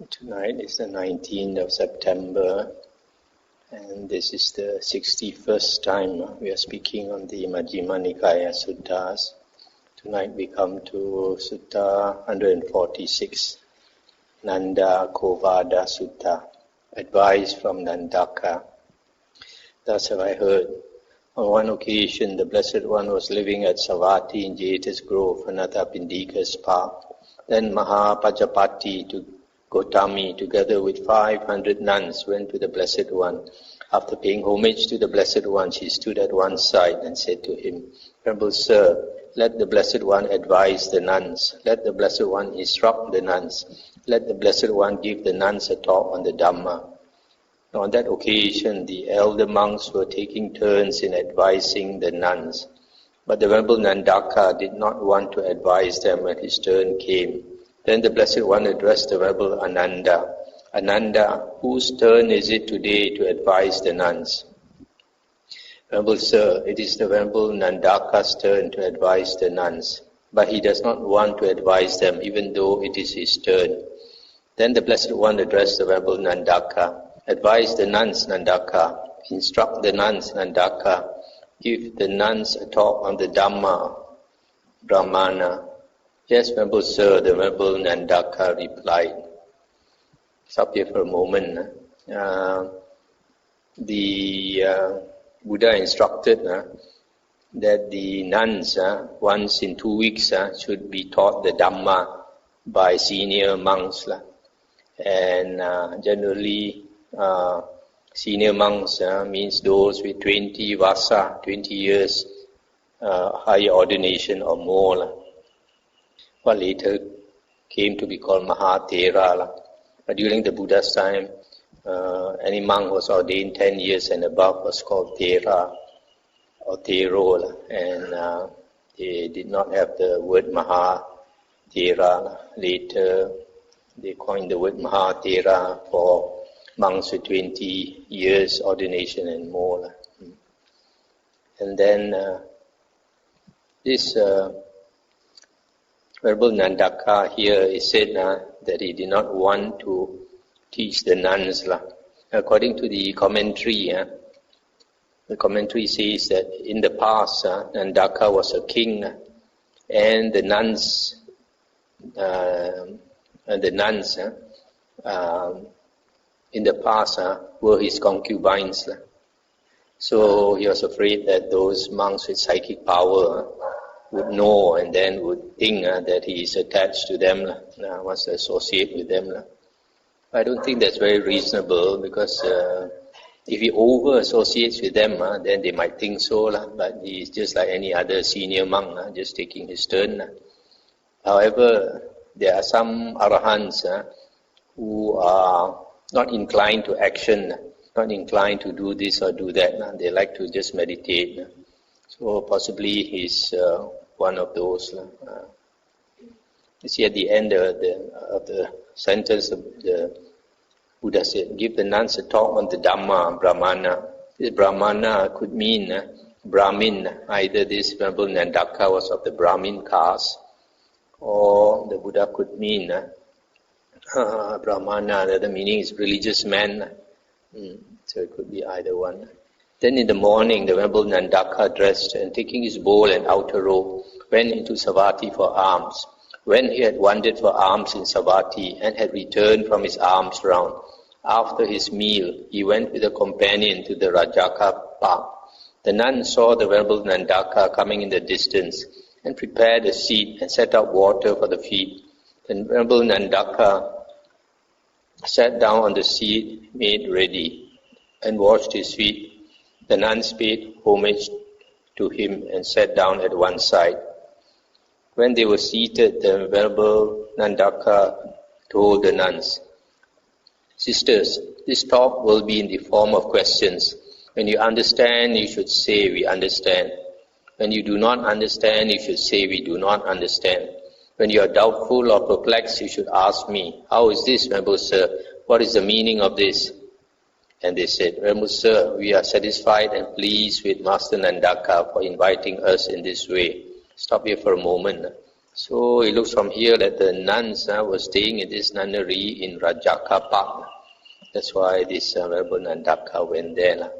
Tonight is the 19th of September, and this is the 61st time we are speaking on the Majjhima Nikaya Suttas. Tonight we come to Sutta 146, Nandakovada Sutta, advice from Nandaka. Thus have I heard. On one occasion, the Blessed One was living at Savatthi in Jeta's Grove, Anathapindika's park. Then Mahapajapati to Gotami, together with 500 nuns, went to the Blessed One. After paying homage to the Blessed One, she stood at one side and said to him, "Venerable Sir, let the Blessed One advise the nuns. Let the Blessed One instruct the nuns. Let the Blessed One give the nuns a talk on the Dhamma." On that occasion, the elder monks were taking turns in advising the nuns. But the Venerable Nandaka did not want to advise them when his turn came. Then the Blessed One addressed the Venerable Ananda. "Ananda, whose turn is it today to advise the nuns?" "Venerable Sir, it is the Venerable Nandaka's turn to advise the nuns, but he does not want to advise them even though it is his turn." Then the Blessed One addressed the Venerable Nandaka. "Advise the nuns, Nandaka. Instruct the nuns, Nandaka. Give the nuns a talk on the Dhamma, Brahmana." "Yes, Venerable Sir," the Venerable Nandaka replied. Stop here for a moment. The Buddha instructed that the nuns once in 2 weeks should be taught the Dhamma by senior monks. And generally, senior monks means those with 20 vasa, 20 years higher ordination or more. What later came to be called Mahathera. But during the Buddha's time, any monk who was ordained 10 years and above was called Thera or Thero, and they did not have the word Mahathera. Later, they coined the word Mahathera for monks with 20 years ordination and more. And then this Venerable Nandaka here is said that he did not want to teach the nuns. According to the commentary says that in the past Nandaka was a king, and the nuns in the past were his concubines. So he was afraid that those monks with psychic power would know and then would think that he is attached to them, wants to associate with them. I don't think that's very reasonable, because if he over-associates with them, then they might think so, but he's just like any other senior monk, just taking his turn. However, there are some arahants who are not inclined to action, not inclined to do this or do that. They like to just meditate. So possibly he's one of those. You see, at the end of the sentence, the Buddha said, "Give the nuns a talk on the Dhamma, Brahmana." This Brahmana could mean Brahmin. Either this Venerable Nandaka was of the Brahmin caste, or the Buddha could mean Brahmana. The meaning is religious man. So it could be either one. Then in the morning, the Venerable Nandaka dressed and, taking his bowl and outer robe, went into Savatthi for alms. When he had wandered for alms in Savatthi and had returned from his alms round, after his meal, he went with a companion to the Rajaka park. The nuns saw the Venerable Nandaka coming in the distance and prepared a seat and set up water for the feet. The Venerable Nandaka sat down on the seat made ready and washed his feet. The nuns paid homage to him and sat down at one side. When they were seated, the Venerable Nandaka told the nuns, "Sisters, this talk will be in the form of questions. When you understand, you should say, 'We understand.' When you do not understand, you should say, 'We do not understand.' When you are doubtful or perplexed, you should ask me, 'How is this, Venerable Sir? What is the meaning of this?' And they said, 'Venerable Sir, we are satisfied and pleased with Master Nandaka for inviting us in this way.'" Stop here for a moment. So it looks from here that the nuns were staying in this nunnery in Rajaka Park. That's why this Venerable Nandaka went there.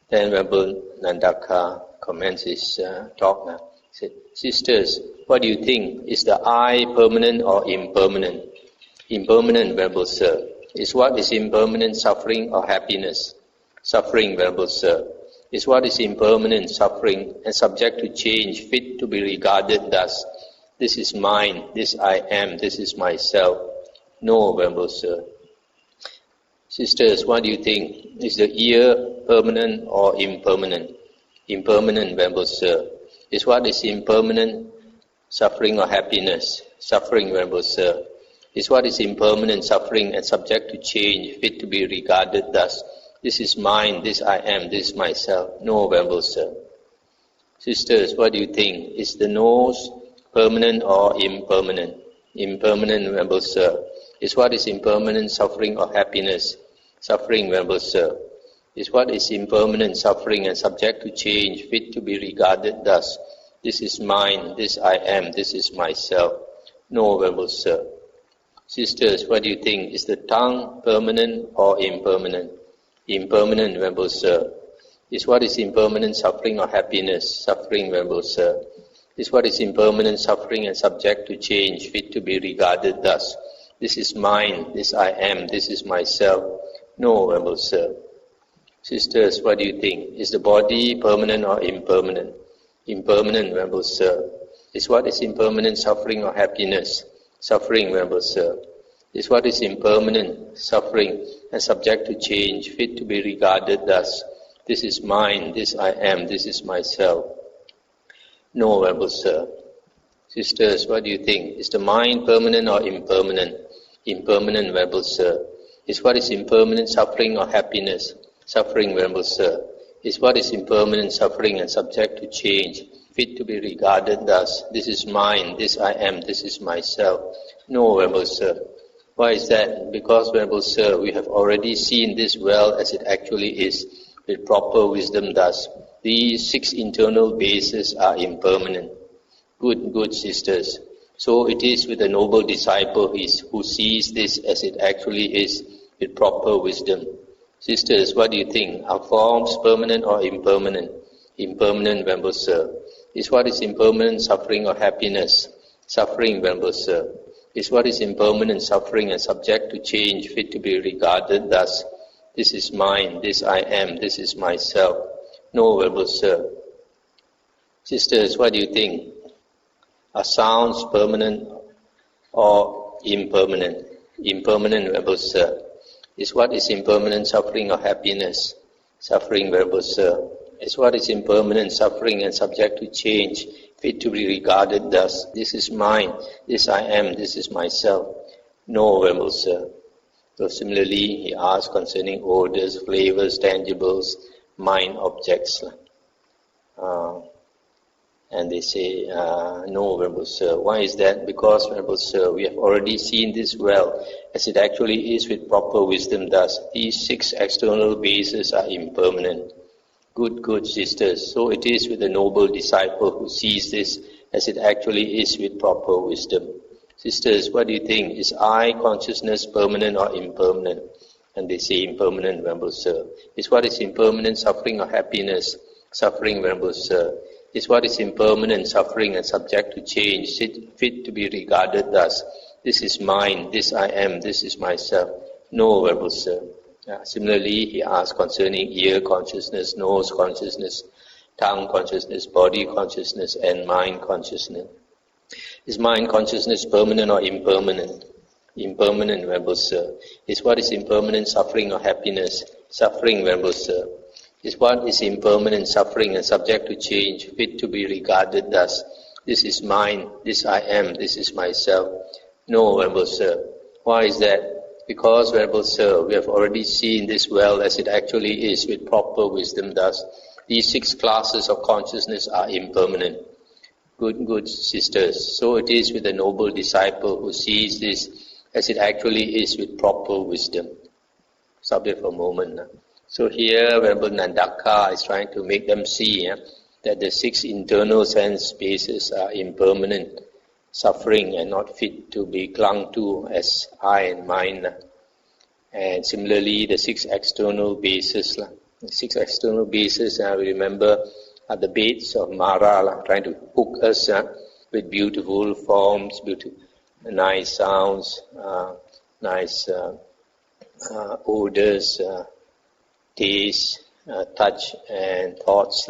Then Venerable Nandaka comments his talk. He said, "Sisters, what do you think? Is the I permanent or impermanent?" "Impermanent, Venerable Sir." "Is what is impermanent suffering or happiness?" "Suffering, Venerable Sir." "Is what is impermanent suffering and subject to change fit to be regarded thus? This is mine, this I am, this is myself." "No, Venerable Sir." "Sisters, what do you think? Is the ear permanent or impermanent?" "Impermanent, Venerable Sir." "Is what is impermanent suffering or happiness?" "Suffering, Venerable Sir." "Is what is impermanent suffering and subject to change fit to be regarded thus? This is mine, this I am, this is myself." "No, Venerable Sir." "Sisters, what do you think? Is the nose permanent or impermanent?" "Impermanent, Venerable Sir." "Is what is impermanent suffering or happiness?" "Suffering, Venerable Sir." "Is what is impermanent suffering and subject to change fit to be regarded thus? This is mine, this I am, this is myself." "No, Venerable Sir." "Sisters, what do you think? Is the tongue permanent or impermanent?" "Impermanent, Venerable Sir." "Is what is impermanent suffering or happiness?" "Suffering, Venerable Sir." "Is what is impermanent suffering and subject to change fit to be regarded thus? This is mine, this I am, this is myself." "No, Venerable Sir." "Sisters, what do you think? Is the body permanent or impermanent?" "Impermanent, Venerable Sir." "Is what is impermanent suffering or happiness?" "Suffering, Venerable Sir." "Is what is impermanent suffering and subject to change fit to be regarded thus? This is mine, this I am, this is myself." "No, Venerable Sir." "Sisters, what do you think? Is the mind permanent or impermanent?" "Impermanent, Venerable Sir." "Is what is impermanent suffering or happiness?" "Suffering, Venerable Sir." "Is what is impermanent suffering and subject to change fit to be regarded thus? This is mine, this I am, this is myself." "No, Venerable Sir." "Why is that?" "Because, Venerable Sir, we have already seen this well as it actually is, with proper wisdom thus. These 6 internal bases are impermanent." Good sisters. So it is with a noble disciple who sees this as it actually is, with proper wisdom. Sisters, what do you think? Are forms permanent or impermanent? Impermanent, Venerable Sir. Is what is impermanent suffering or happiness? Suffering, Venerable Sir. Is what is impermanent suffering and subject to change fit to be regarded thus? This is mine, this I am, this is myself. No, Venerable Sir. Sisters, what do you think? Are sounds permanent or impermanent? Impermanent, Venerable Sir. Is what is impermanent suffering or happiness? Suffering, Venerable Sir. Is what is impermanent suffering and subject to change fit to be regarded thus? This is mine, this I am, this is myself. No, Venerable Sir. So similarly, he asks concerning odors, flavors, tangibles, mind objects. And they say, no, Venerable Sir. Why is that? Because, Venerable Sir, we have already seen this well, as it actually is with proper wisdom thus. These 6 external bases are impermanent. Good sisters. So it is with the noble disciple who sees this as it actually is with proper wisdom. Sisters, what do you think? Is I consciousness permanent or impermanent? And they say impermanent, Venerable Sir. Is what is impermanent suffering or happiness? Suffering, Venerable Sir. Is what is impermanent suffering and subject to change fit to be regarded thus? This is mine, this I am, this is myself. No, Venerable Sir. Similarly, he asks concerning ear consciousness, nose consciousness, tongue consciousness, body consciousness, and mind consciousness. Is mind consciousness permanent or impermanent? Impermanent, Venerable Sir. Is what is impermanent suffering or happiness? Suffering, Venerable Sir. Is what is impermanent suffering and subject to change fit to be regarded thus? This is mine, this I am, this is myself. No, Venerable Sir. Why is that? Because, Venerable Sir, we have already seen this well as it actually is with proper wisdom thus. These 6 classes of consciousness are impermanent. Good sisters. So it is with the noble disciple who sees this as it actually is with proper wisdom. Stop there for a moment. So here, Venerable Nandaka is trying to make them see that the 6 internal sense bases are impermanent, suffering and not fit to be clung to as I and mine. And similarly, the 6 external bases. The 6 external bases, we remember, are the baits of Mara, trying to hook us with beautiful forms, nice sounds, nice odors, taste, touch and thoughts.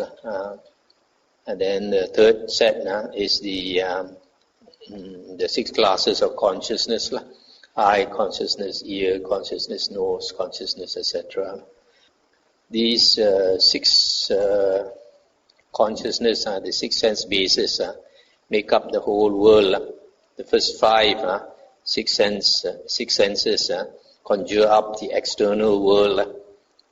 And then the third set is the 6 classes of consciousness. Eye consciousness, ear consciousness, nose consciousness, etc. These 6 consciousness, the 6 sense bases, make up the whole world. The first 5, 6 senses, conjure up the external world.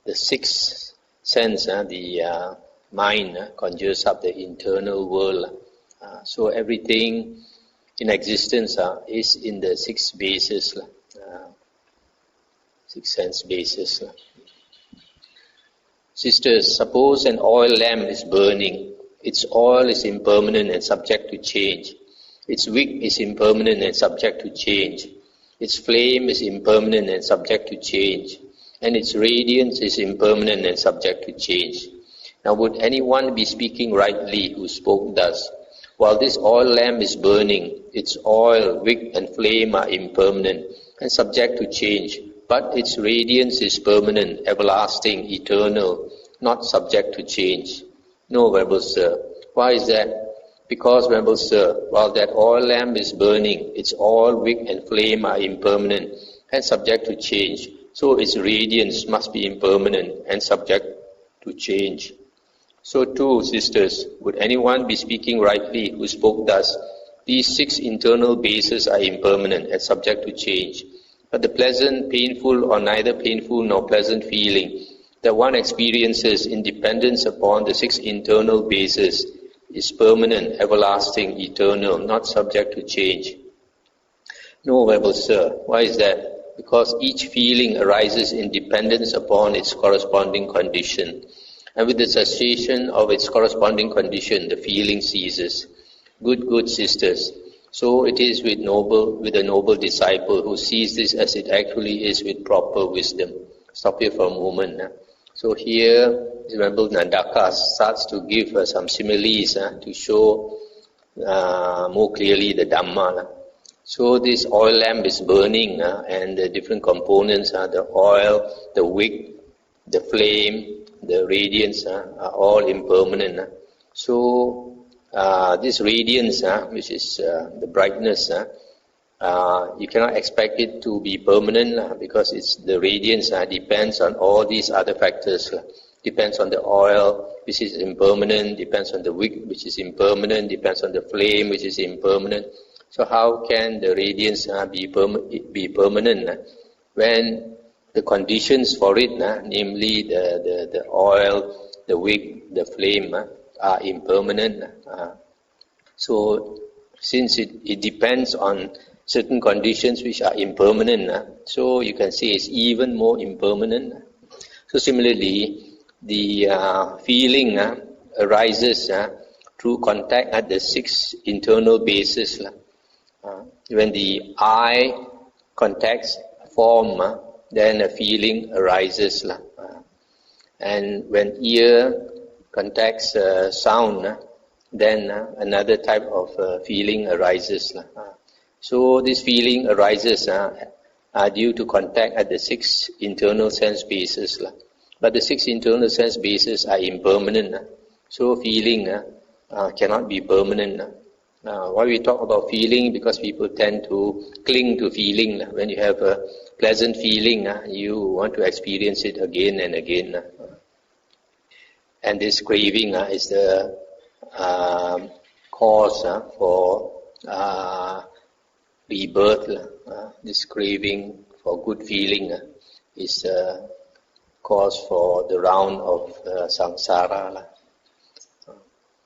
The 6th sense, the mind, conjures up the internal world. So everything in existence is in the 6 bases, 6 sense bases. Sisters, suppose an oil lamp is burning. Its oil is impermanent and subject to change. Its wick is impermanent and subject to change. Its flame is impermanent and subject to change. And its radiance is impermanent and subject to change. Now, would anyone be speaking rightly who spoke thus? While this oil lamp is burning, its oil, wick and flame are impermanent and subject to change, but its radiance is permanent, everlasting, eternal, not subject to change. No, Venerable Sir. Why is that? Because, Venerable Sir, while that oil lamp is burning, its oil, wick and flame are impermanent and subject to change, so its radiance must be impermanent and subject to change. So too, sisters, would anyone be speaking rightly who spoke thus? These 6 internal bases are impermanent and subject to change. But the pleasant, painful, or neither painful nor pleasant feeling that one experiences in dependence upon the 6 internal bases is permanent, everlasting, eternal, not subject to change. No, Venerable Sir. Why is that? Because each feeling arises in dependence upon its corresponding condition. And with the cessation of its corresponding condition, the feeling ceases. Good sisters. So it is with a noble disciple who sees this as it actually is with proper wisdom. Stop here for a moment. So here, Venerable Nandaka starts to give some similes to show more clearly the Dhamma. So this oil lamp is burning and the different components, the oil, the wick, the flame, the radiance are all impermanent. So this radiance, which is the brightness, you cannot expect it to be permanent because the radiance depends on all these other factors. Depends on the oil, which is impermanent, depends on the wick, which is impermanent, depends on the flame, which is impermanent. So how can the radiance be permanent when the conditions for it, namely the oil, the wick, the flame, are impermanent? So since it depends on certain conditions which are impermanent, so you can say it's even more impermanent. So similarly, the feeling arises through contact at the 6 internal bases. When the eye contacts form, then a feeling arises. And when ear contacts sound, then another type of feeling arises. So this feeling arises due to contact at the 6 internal sense bases. But the 6 internal sense bases are impermanent. So feeling cannot be permanent. Why we talk about feeling? Because people tend to cling to feeling. When you have a pleasant feeling, you want to experience it again and again. And this craving is the cause for rebirth. This craving for good feeling is cause for the round of samsara.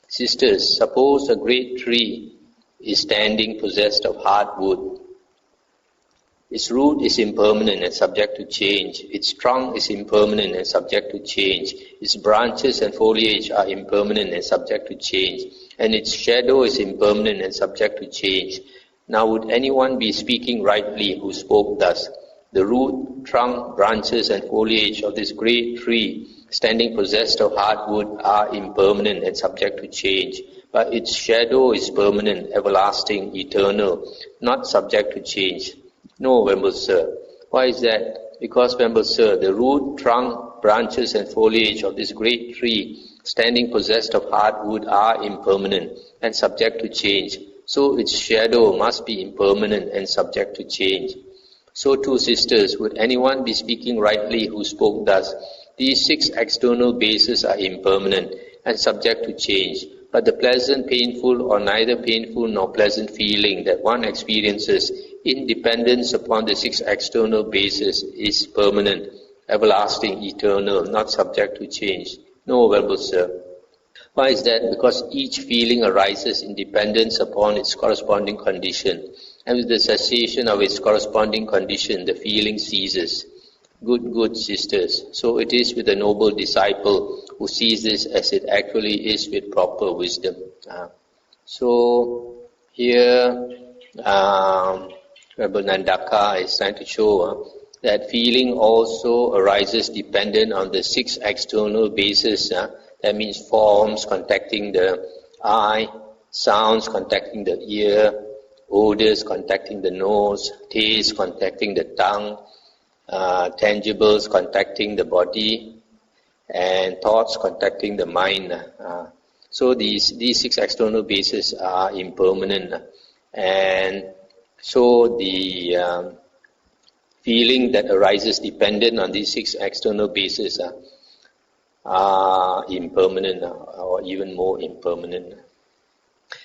Sisters, suppose a great tree is standing possessed of hard wood. Its root is impermanent and subject to change. Its trunk is impermanent and subject to change. Its branches and foliage are impermanent and subject to change. And its shadow is impermanent and subject to change. Now would anyone be speaking rightly who spoke thus? The root, trunk, branches and foliage of this great tree, standing possessed of hard wood, are impermanent and subject to change. But its shadow is permanent, everlasting, eternal, not subject to change. No, Venerable Sir. Why is that? Because, Venerable Sir, the root, trunk, branches and foliage of this great tree, standing possessed of hard wood, are impermanent and subject to change. So its shadow must be impermanent and subject to change. So too, sisters, would anyone be speaking rightly who spoke thus? These 6 external bases are impermanent and subject to change. But the pleasant, painful, or neither painful nor pleasant feeling that one experiences in dependence upon the 6 external bases is permanent, everlasting, eternal, not subject to change. No, Venerable Sir. Why is that? Because each feeling arises in dependence upon its corresponding condition, and with the cessation of its corresponding condition, the feeling ceases. Good sisters. So it is with the noble disciple who sees this as it actually is with proper wisdom. So here, Venerable Nandaka is trying to show that feeling also arises dependent on the 6 external bases. That means forms contacting the eye, sounds contacting the ear, odors contacting the nose, taste contacting the tongue, tangibles contacting the body, and thoughts contacting the mind. So these 6 external bases are impermanent, and so the feeling that arises dependent on these 6 external bases are impermanent, or even more impermanent.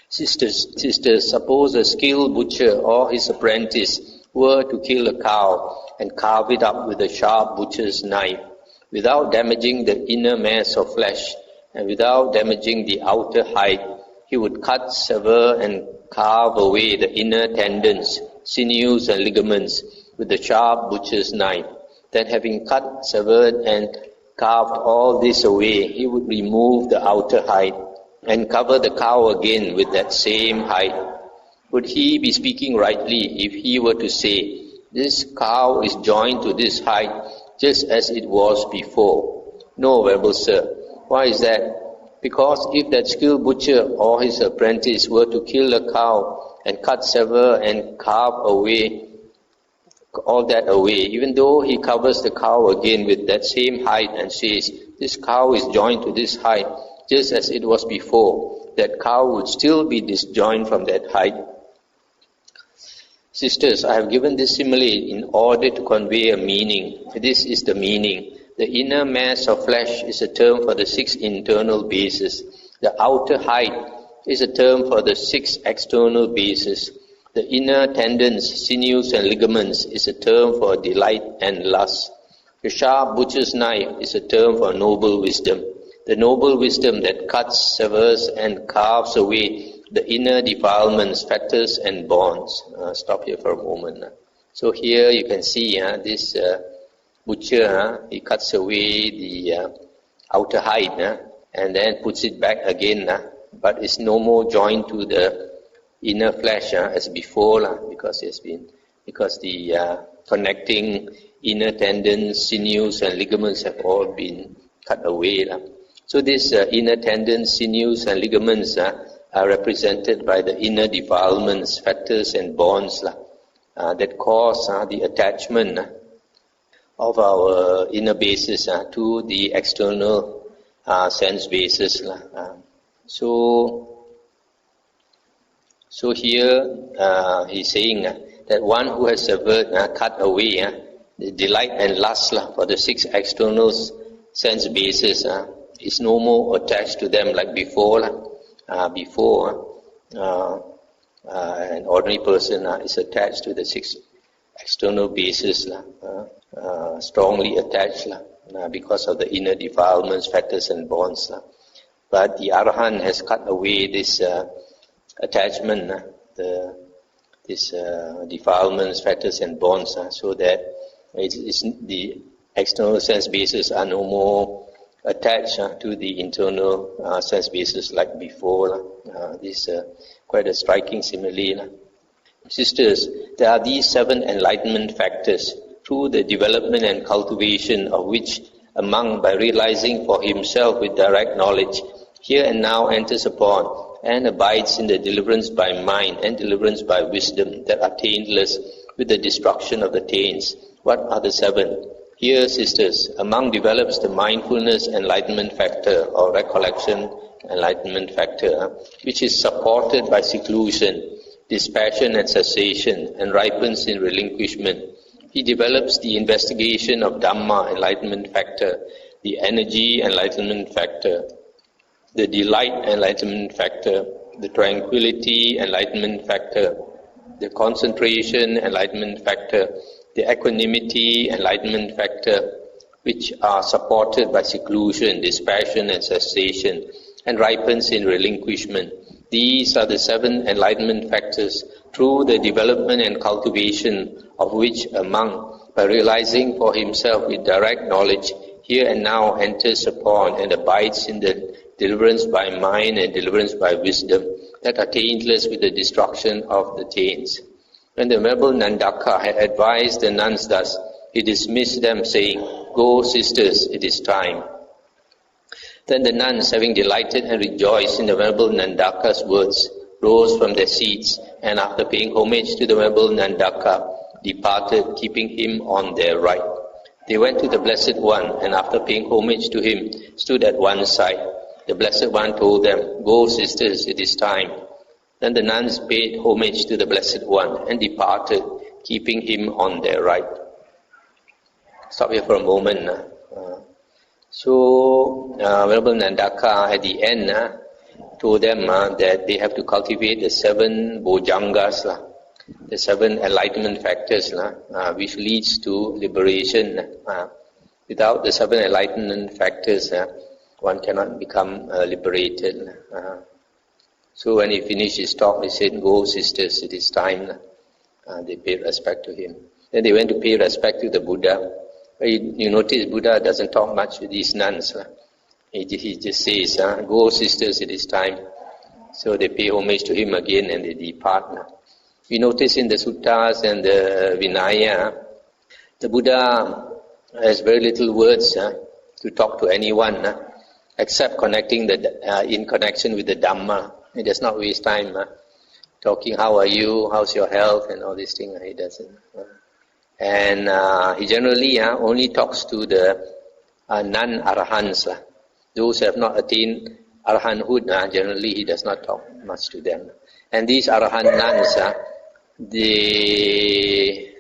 Sisters, suppose a skilled butcher or his apprentice were to kill a cow and carve it up with a sharp butcher's knife, without damaging the inner mass of flesh and without damaging the outer hide. He would cut, sever and carve away the inner tendons, sinews and ligaments with the sharp butcher's knife. Then, having cut, severed and carved all this away, he would remove the outer hide and cover the cow again with that same hide. Would he be speaking rightly if he were to say, this cow is joined to this hide just as it was before? No, Venerable Sir. Why is that? Because if that skilled butcher or his apprentice were to kill a cow and cut, sever and carve away all that away, even though he covers the cow again with that same hide and says, this cow is joined to this hide just as it was before, that cow would still be disjoined from that hide. Sisters, I have given this simile in order to convey a meaning. This is the meaning. The inner mass of flesh is a term for the 6 internal bases. The outer hide is a term for the 6 external bases. The inner tendons, sinews and ligaments is a term for delight and lust. The sharp butcher's knife is a term for noble wisdom. The noble wisdom that cuts, severs and carves away the inner defilements, fetters and bonds. Stop here for a moment. So here you can see this butcher, he cuts away the outer hide and then puts it back again, but it's no more joined to the inner flesh as before, because the connecting inner tendons, sinews and ligaments have all been cut away. So these inner tendons, sinews and ligaments are represented by the inner defilements, fetters and bonds that cause the attachment of our inner bases to the external sense bases. So here he's saying that one who has severed, cut away the delight and lust for the 6 external sense bases is no more attached to them like before. An ordinary person is attached to the 6 external bases, strongly attached because of the inner defilements, fetters and bonds. But the Arahant has cut away this attachment, the these defilements, fetters and bonds, so that the external sense bases are no more attached to the internal sense bases like before. This is quite a striking simile. Sisters, there are these 7 enlightenment factors, through the development and cultivation of which a monk, by realizing for himself with direct knowledge, here and now enters upon and abides in the deliverance by mind and deliverance by wisdom that are taintless with the destruction of the taints. What are the 7? Here, sisters, a monk develops the mindfulness enlightenment factor or recollection enlightenment factor, which is supported by seclusion, dispassion and cessation, and ripens in relinquishment. He develops the investigation of Dhamma enlightenment factor, the energy enlightenment factor, the delight enlightenment factor, the tranquility enlightenment factor, the concentration enlightenment factor, the equanimity enlightenment factor, which are supported by seclusion, dispassion and cessation, and ripens in relinquishment. These are the 7 enlightenment factors, through the development and cultivation of which a monk, by realizing for himself with direct knowledge, here and now enters upon and abides in the deliverance by mind and deliverance by wisdom that are taintless with the destruction of the taints. When the Venerable Nandaka had advised the nuns thus, he dismissed them, saying, "Go, sisters, it is time." Then the nuns, having delighted and rejoiced in the Venerable Nandaka's words, rose from their seats, and after paying homage to the Venerable Nandaka, departed, keeping him on their right. They went to the Blessed One, and after paying homage to him, stood at one side. The Blessed One told them, "Go, sisters, it is time." Then the nuns paid homage to the Blessed One and departed, keeping him on their right. Stop here for a moment. Venerable Nandaka at the end told them that they have to cultivate the 7 bojangas, the 7 enlightenment factors, which leads to liberation. Without the 7 enlightenment factors, one cannot become liberated. So when he finished his talk, he said, "Go, sisters, it is time." They paid respect to him. Then they went to pay respect to the Buddha. You notice Buddha doesn't talk much with these nuns. He just says, "Go, sisters, it is time." So they pay homage to him again and they depart. We notice in the suttas and the Vinaya, the Buddha has very little words to talk to anyone except in connection with the Dhamma. He does not waste time talking, "How are you? How's your health?" and all these things. He doesn't. And he generally only talks to the non-arahants. Those who have not attained arahanthood, generally he does not talk much to them. And these arahant nuns, they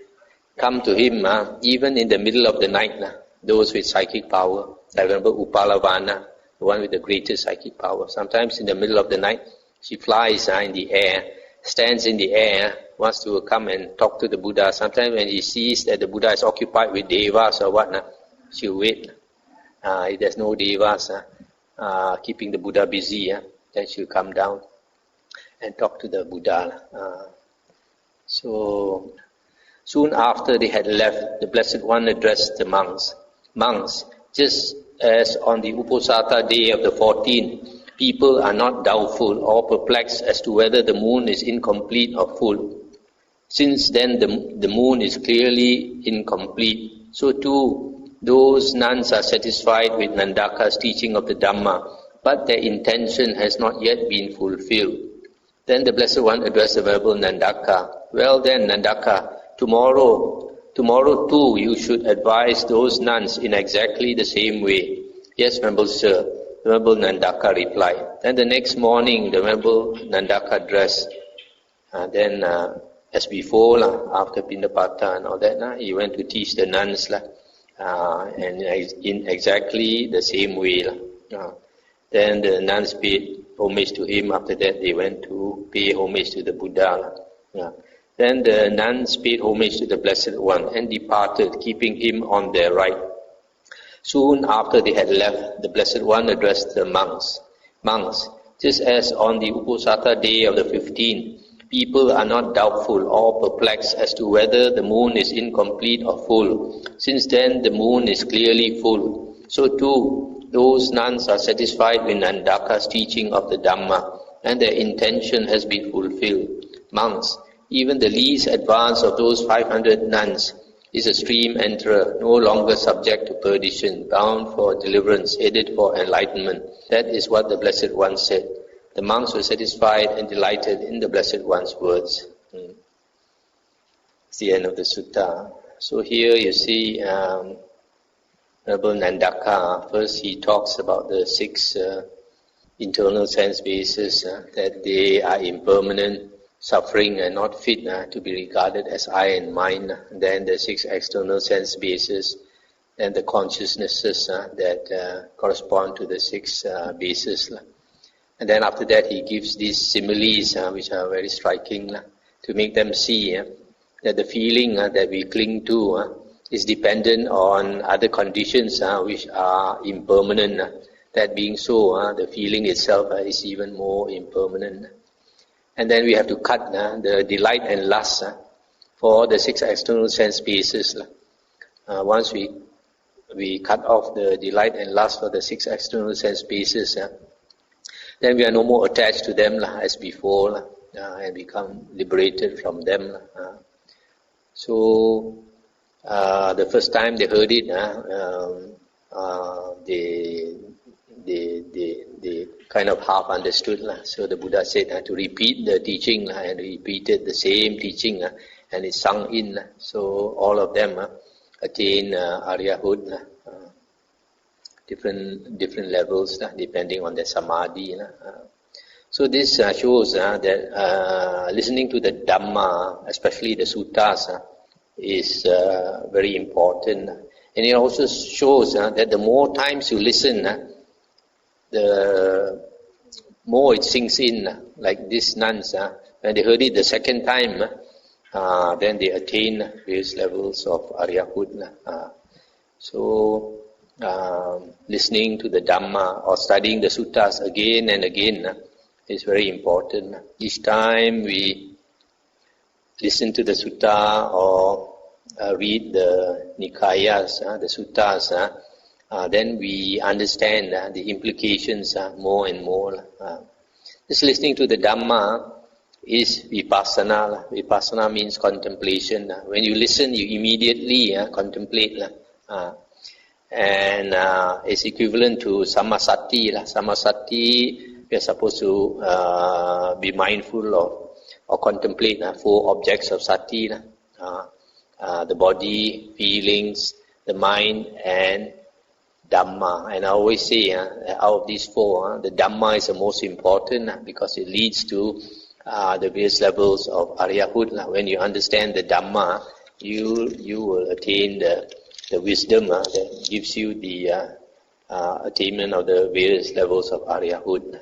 come to him even in the middle of the night. Those with psychic power. I remember Upalavana, the one with the greatest psychic power. Sometimes in the middle of the night, she flies in the air, stands in the air, wants to come and talk to the Buddha. Sometimes when he sees that the Buddha is occupied with devas or what, she'll wait. If there's no devas keeping the Buddha busy, then she'll come down and talk to the Buddha. So soon after they had left, the Blessed One addressed the monks. "Monks, just as on the Uposatha day of the 14th, people are not doubtful or perplexed as to whether the moon is incomplete or full. Since then the moon is clearly incomplete, so too those nuns are satisfied with Nandaka's teaching of the Dhamma, but their intention has not yet been fulfilled." Then the Blessed One addressed the Venerable Nandaka. "Well then, Nandaka, tomorrow too you should advise those nuns in exactly the same way." "Yes, Venerable Sir," the Venerable Nandaka replied. Then the next morning the Venerable Nandaka dressed. Then as before, after Pindapata and all that, he went to teach the nuns and in exactly the same way. Then the nuns paid homage to him. After that they went to pay homage to the Buddha. Then the nuns paid homage to the Blessed One and departed, keeping him on their right. Soon after they had left, the Blessed One addressed the monks. "Monks, just as on the Uposatha day of the 15th, People are not doubtful or perplexed as to whether the moon is incomplete or full. Since then the moon is clearly full. So too, those nuns are satisfied with Nandaka's teaching of the Dhamma, and their intention has been fulfilled. Monks, even the least advanced of those 500 nuns, is a stream enterer, no longer subject to perdition, bound for deliverance, headed for enlightenment. That is what the Blessed One said. The monks were satisfied and delighted in the Blessed One's words. It's the end of the sutta. So here you see Venerable Nandaka. First he talks about the 6 internal sense bases, that they are impermanent, suffering and not fit to be regarded as I and mine. Then the 6 external sense bases, and the consciousnesses that correspond to the 6 bases. And then after that he gives these similes which are very striking to make them see that the feeling that we cling to is dependent on other conditions which are impermanent. That being so, the feeling itself is even more impermanent. And then we have to cut the delight and lust for the 6 external sense bases. Once we cut off the delight and lust for the 6 external sense bases, then we are no more attached to them as before, and become liberated from them. So the first time they heard it, they kind of half understood. So the Buddha said to repeat the teaching, and repeated the same teaching, and it sunk in. So all of them attain Aryahood, different levels depending on their samadhi. So this shows that listening to the Dhamma, especially the suttas, is very important. And it also shows that the more times you listen, the more it sinks in. Like these nuns, when they heard it the second time, then they attain various levels of Aryahood. So listening to the Dhamma or studying the suttas again and again is very important. Each time we listen to the sutta or read the Nikayas, the suttas, then we understand the implications more and more. Just listening to the Dhamma is vipassana. Vipassana means contemplation. When you listen, you immediately contemplate. And it's equivalent to samasati. Samasati, we are supposed to be mindful of or contemplate 4 objects of sati. The body, feelings, the mind, and Dhamma. And I always say, out of these 4, the Dhamma is the most important because it leads to the various levels of Aryahood. When you understand the Dhamma, you will attain the wisdom that gives you the attainment of the various levels of Aryahood.